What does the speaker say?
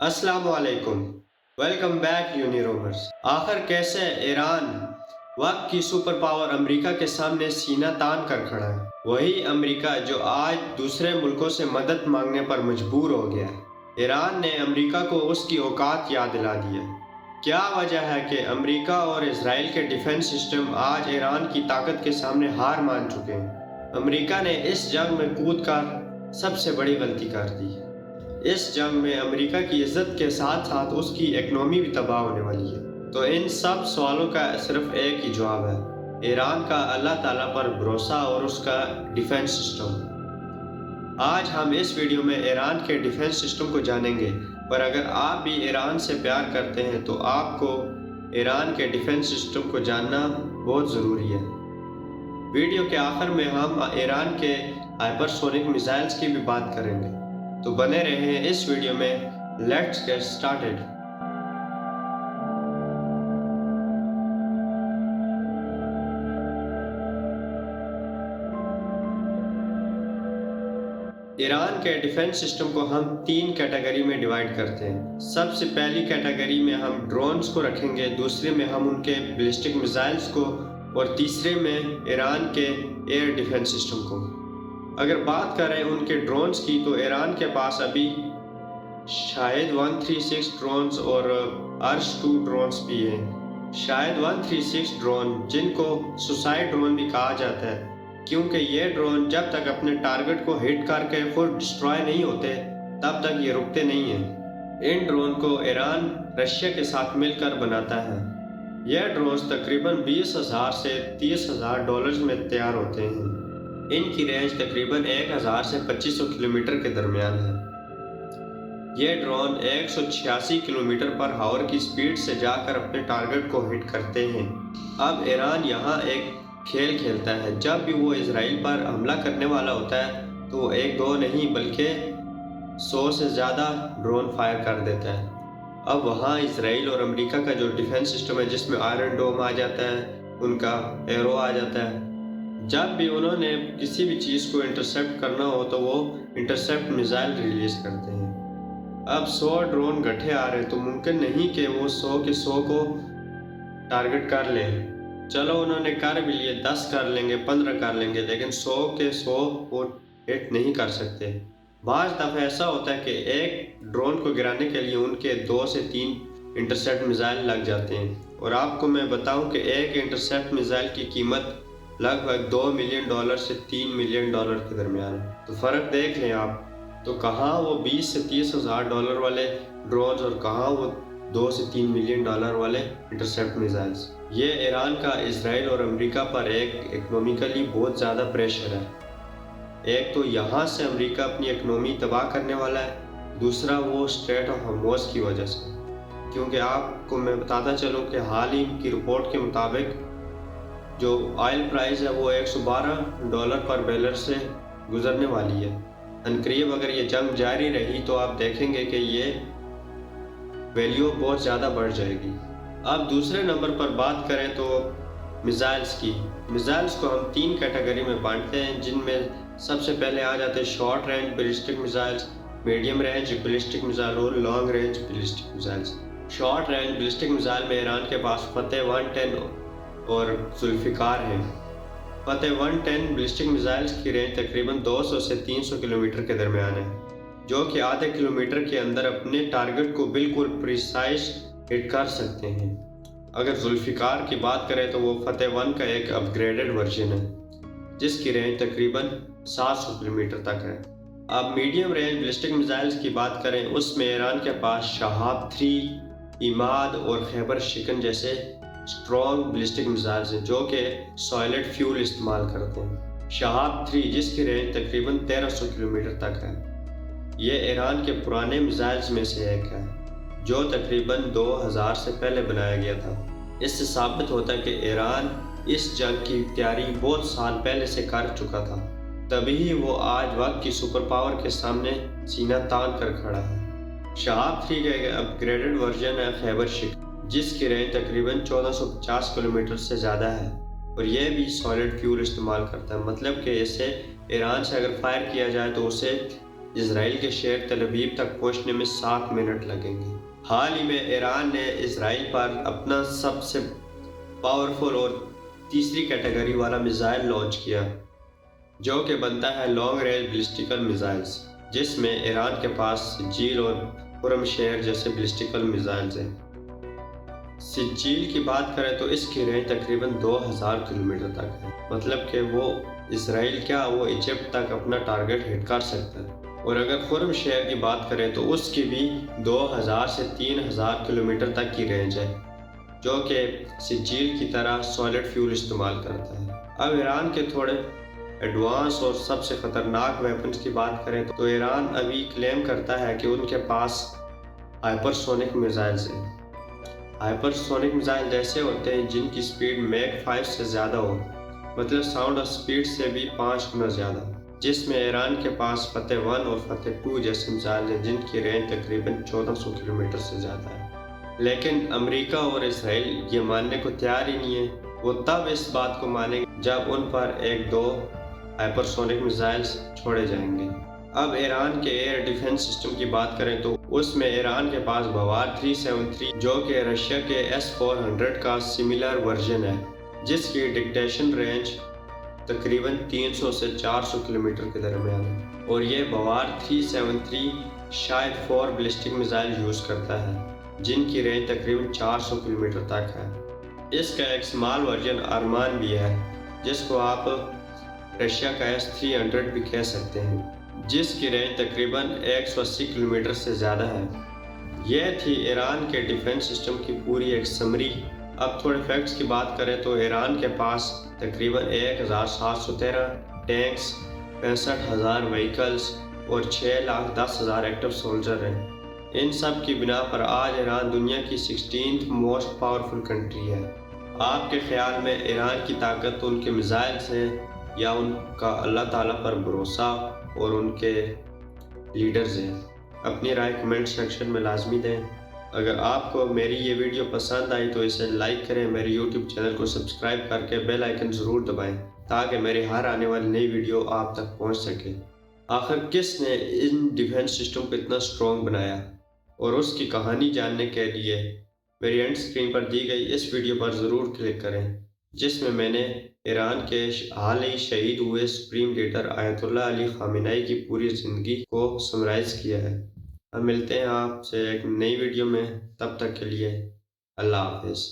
अस्सलाम वालेकुम। Welcome back यूनिरोमर्स। आखिर कैसे ईरान वक्त की सुपर पावर अमेरिका के सामने सीना तान कर खड़ा है। वही अमेरिका जो आज दूसरे मुल्कों से मदद मांगने पर मजबूर हो गया है। ईरान ने अमेरिका को उसकी औकात याद दिला दी है। क्या वजह है कि अमेरिका और इसराइल के डिफेंस सिस्टम आज ईरान की ताकत के सामने हार मान चुके हैं। अमेरिका ने इस जंग में कूद कर सबसे बड़ी गलती कर दी। इस जंग में अमेरिका की इज्जत के साथ साथ उसकी इकनॉमी भी तबाह होने वाली है। तो इन सब सवालों का सिर्फ एक ही जवाब है, ईरान का अल्लाह ताला पर भरोसा और उसका डिफेंस सिस्टम। आज हम इस वीडियो में ईरान के डिफेंस सिस्टम को जानेंगे, पर अगर आप भी ईरान से प्यार करते हैं तो आपको ईरान के डिफेंस सिस्टम को जानना बहुत ज़रूरी है। वीडियो के आखिर में हम ईरान के हाइपरसोनिक मिसाइल्स की भी बात करेंगे, तो बने रहें इस वीडियो में। Let's get started. ईरान के डिफेंस सिस्टम को हम 3 कैटेगरी में डिवाइड करते हैं। सबसे पहली कैटेगरी में हम ड्रोन्स को रखेंगे, दूसरे में हम उनके बैलिस्टिक मिसाइल्स को, और तीसरे में ईरान के एयर डिफेंस सिस्टम को। अगर बात करें उनके ड्रोन्स की, तो ईरान के पास अभी शायद 136 ड्रोन्स और अर्श-2 ड्रोन्स भी हैं। शायद 136 ड्रोन, जिनको सुसाइड ड्रोन भी कहा जाता है, क्योंकि ये ड्रोन जब तक अपने टारगेट को हिट करके फुल डिस्ट्रॉय नहीं होते तब तक ये रुकते नहीं हैं। इन ड्रोन को ईरान रशिया के साथ मिलकर बनाता है। यह ड्रोन्स तकरीबन 20,000 से 30,000 डॉलर्स में तैयार होते हैं। इनकी रेंज तकरीबन 1000 से 2500 किलोमीटर के दरमियान है। ये ड्रोन 186 किलोमीटर पर हावर की स्पीड से जाकर अपने टारगेट को हिट करते हैं। अब ईरान यहाँ एक खेल खेलता है। जब भी वो इसराइल पर हमला करने वाला होता है तो एक दो नहीं बल्कि 100 से ज़्यादा ड्रोन फायर कर देता है। अब वहाँ इसराइल और अमेरिका का जो डिफेंस सिस्टम है, जिसमें आयरन डोम आ जाता है, उनका एरो आ जाता है, जब भी उन्होंने किसी भी चीज़ को इंटरसेप्ट करना हो तो वो इंटरसेप्ट मिसाइल रिलीज करते हैं। अब 100 ड्रोन गठे आ रहे हैं तो मुमकिन नहीं कि वो 100 के 100 को टारगेट कर लें। चलो उन्होंने कर भी लिए, 10 कर लेंगे, 15 कर लेंगे, लेकिन 100 के 100 वो हिट नहीं कर सकते। बाज़ दफ़ा ऐसा होता है कि एक ड्रोन को गिराने के लिए उनके 2 से 3 इंटरसेप्ट मिसाइल लग जाते हैं। और आपको मैं बताऊं कि एक इंटरसेप्ट मिसाइल की कीमत लगभग $2 मिलियन से $3 मिलियन के दरमियान है। तो फ़र्क देख लें आप। तो कहाँ वो 20 से 30,000 डॉलर वाले ड्रोन्स और कहाँ वो 2 से 3 मिलियन डॉलर वाले इंटरसेप्ट मिसाइल्स। ये ईरान का इसराइल और अमेरिका पर एक इकोनॉमिकली बहुत ज़्यादा प्रेशर है। एक तो यहाँ से अमेरिका अपनी इकोनॉमी तबाह करने वाला है, दूसरा वो स्ट्रेट ऑफ हॉर्मुज़ की वजह से। क्योंकि आपको मैं बताता चलूँ कि हाल ही की रिपोर्ट के मुताबिक जो ऑयल प्राइस है वो $112 पर बैरल से गुजरने वाली है। अनकरीब अगर ये जंग जारी रही तो आप देखेंगे कि ये वैल्यू बहुत ज़्यादा बढ़ जाएगी। अब दूसरे नंबर पर बात करें तो मिसाइल्स की। मिसाइल्स को हम 3 कैटेगरी में बांटते हैं, जिनमें सबसे पहले आ जाते हैं short range ballistic missiles, medium range ballistic missile और long range ballistic missiles. Short range ballistic missile में ईरान के पास फतेह 110 और जुल्फिकार हैं। फतेह 110 बैलिस्टिक मिसाइल्स की रेंज तकरीबन 200 से 300 किलोमीटर के दरमियान है, जो कि आधे किलोमीटर के अंदर अपने टारगेट को बिल्कुल प्रिसाइज हिट कर सकते हैं। अगर जुल्फिकार की बात करें तो वो फतेह 1 का एक अपग्रेडेड वर्जन है, जिसकी रेंज तकरीबन 700 किलोमीटर तक है। अब मीडियम रेंज बैलिस्टिक मिसाइल्स की बात करें, उसमें ईरान के पास शहाब 3, इमाद और खैबर शिकन जैसे स्ट्रॉन्ग बैलिस्टिक मिसाइल्स हैं, जो कि सॉलिड फ्यूल इस्तेमाल करते हैं। शहाब 3 जिसकी रेंज तकरीबन 1300 किलोमीटर तक है, ये ईरान के पुराने मिसाइल्स में से एक है, जो तकरीबन 2000 से पहले बनाया गया था। इससे साबित होता है कि ईरान इस जंग की तैयारी बहुत साल पहले से कर चुका था, तभी वो आज वक्त की सुपर पावर के सामने सीना तान कर खड़ा है। शहाब 3 का एक अपग्रेडेड वर्जन है खैबर शिकन, जिसकी रेंज तकरीबन 1450 किलोमीटर से ज़्यादा है, और यह भी सॉलिड फ्यूल इस्तेमाल करता है। मतलब कि इसे ईरान से अगर फायर किया जाए तो उसे اسرائیل کے شہر تل ابیب تک پہنچنے میں 7 منٹ لگیں گے۔ حال ہی میں ایران نے اسرائیل پر اپنا سب سے پاورفل اور تیسری کیٹیگری والا میزائل لانچ کیا، جو کہ بنتا ہے لانگ رینج بیلسٹیکل میزائلز، جس میں ایران کے پاس سجیل اور خرم شہر جیسے بیلسٹیکل میزائلز ہیں۔ سجیل کی بات کریں تو اس کی رینج تقریباً 2000 کلومیٹر تک ہے، مطلب کہ وہ اسرائیل کیا وہ ایجپٹ تک اپنا ٹارگٹ ہٹ کر سکتا ہے۔ اور اگر خرم شہر کی بات کریں تو اس کی بھی 2000 سے 3000 کلومیٹر تک کی رینج ہے، جو کہ سجیل کی طرح سالڈ فیول استعمال کرتا ہے۔ اب ایران کے تھوڑے ایڈوانس اور سب سے خطرناک ویپنز کی بات کریں تو ایران ابھی کلیم کرتا ہے کہ ان کے پاس ہائپر سونک میزائلز ہیں۔ ہائپر سونک میزائل ایسے ہوتے ہیں جن کی سپیڈ میک 5 سے زیادہ ہو، مطلب ساؤنڈ آف سپیڈ سے بھی 5 گنا زیادہ، جس میں ایران کے پاس فتح 1 اور فتح 2 جیسے میزائل ہیں جن کی رینج تقریباً 1400 کلومیٹر سے زیادہ ہے۔ لیکن امریکہ اور اسرائیل یہ ماننے کو تیار ہی نہیں ہے۔ وہ تب اس بات کو مانیں گے جب ان پر 1-2 ہائپر سونک میزائلز چھوڑے جائیں گے۔ اب ایران کے ایئر ڈیفنس سسٹم کی بات کریں تو اس میں ایران کے پاس بوار 373 جو کہ رشیا کے S-400 کا سملر ورژن ہے، جس کی ڈکٹیشن رینج تقریباً 300 سے 400 کلومیٹر کے درمیان ہے، اور یہ بوار 373 شاید 4 بیلسٹک میزائل یوز کرتا ہے جن کی رینج تقریباً 400 کلومیٹر تک ہے۔ اس کا ایک سمال ورژن ارمان بھی ہے، جس کو آپ رشیا کا S-300 بھی کہہ سکتے ہیں، جس کی رینج تقریباً 180 کلومیٹر سے زیادہ ہے۔ یہ تھی ایران کے ڈیفنس سسٹم کی پوری ایک سمری۔ اب تھوڑے فیکٹس کی بات کریں تو ایران کے پاس تقریباً 1713 ٹینکس، 65,000 وہیکلز اور 6,10,000 ایکٹیو سولجر ہیں۔ ان سب کی بنا پر آج ایران دنیا کی 16th موسٹ پاورفل کنٹری ہے۔ آپ کے خیال میں ایران کی طاقت ان کے میزائلز ہیں یا ان کا اللہ تعالیٰ پر بھروسہ اور ان کے لیڈرز ہیں؟ اپنی رائے کمنٹ سیکشن میں لازمی دیں۔ اگر آپ کو میری یہ ویڈیو پسند آئی تو اسے لائک کریں، میرے یوٹیوب چینل کو سبسکرائب کر کے بیل آئیکن ضرور دبائیں تاکہ میری ہر آنے والی نئی ویڈیو آپ تک پہنچ سکے۔ آخر کس نے ان ڈیفنس سسٹم کو اتنا سٹرونگ بنایا، اور اس کی کہانی جاننے کے لیے میری اینڈ اسکرین پر دی گئی اس ویڈیو پر ضرور کلک کریں، جس میں نے ایران کے حال ہی شہید ہوئے سپریم لیڈر آیت اللہ علی خامنہ ای کی پوری زندگی کو سمرائز کیا ہے۔ ہم ملتے ہیں آپ سے ایک نئی ویڈیو میں، تب تک کے لیے اللہ حافظ۔